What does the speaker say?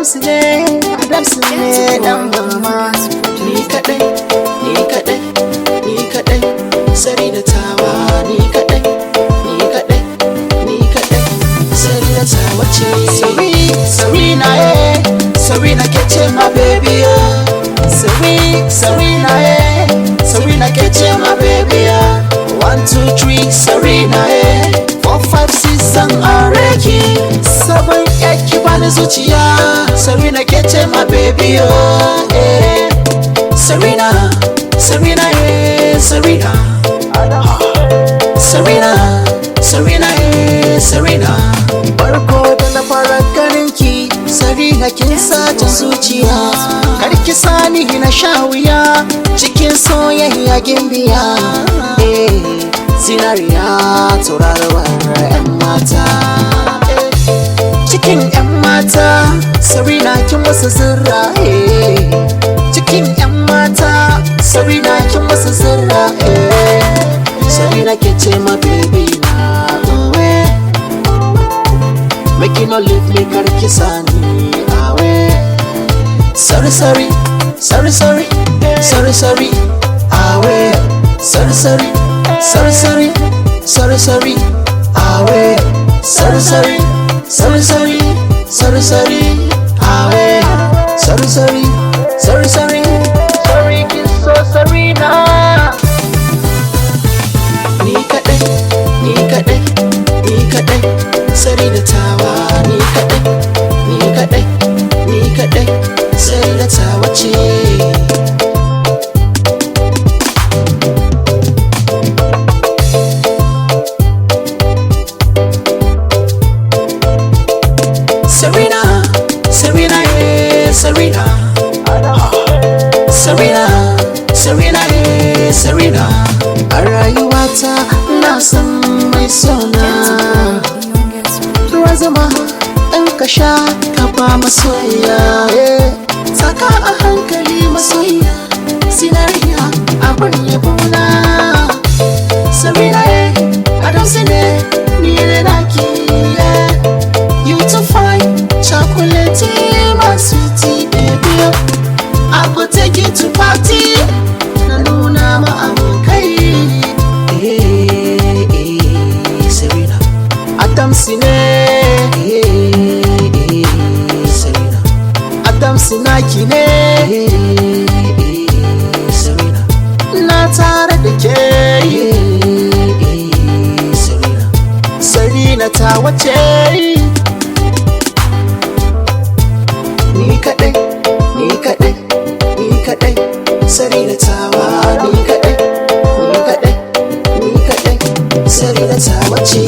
Adams ne dan mama. Ni kadai, ni kadai, ni kadai, Sarina tawa. Ni kadai, ni kadai, ni kadai, Sarina tawa ce. Sarina Sarina kece my baby Sarina Sarina kece my baby 1, 2, 3 Sarina 4, 5, 6 zan aure ki 7, 8 ki bani zuciya Sarina kece my baby Sarina Sarina Sarina Sarina Sarina Sarina barko da na fara ganin ki Sarina kin sace zuciya karki sani na sha wuya cikin soyayya gimbiya zinariya tauraruwar 'yan mata cikin 'yan mata Sarina kin wasu zirra cikin 'yan mata Sarina kin wasu zirra Sarina ke ce ma baby na make you no leave me karki sani away sorry sorry sorry sorry sorry sorry away sorry sorry sorry sorry sorry sorry away sorry sorry sorry sorry sorry sorry away sorry sorry sorry sorry sorry kiss so Sarina ni kadai ni kadai ni kadai Sarina tawa ni kadai ni kadai ni kadai Sarina tawa ce Sarina Sarina Sarina Sarina Sarina Sarina a rayuwata na san mai sona ruwan zama in ka sha ka ba masoya saka a hankali masoya sinariya abin yabona Sarina Adams ne ni ne naki you too fine chocolate my sweetie baby I go take you to party na nuna ma abokai Sarina Adams ne Sarina Adams naki ne Sarina na tare da ke Sarina Sarina ta wace ni kadai ni kadai ni kadai Sarina tawa ni kadai ni kadai ni kadai Sarina ta wace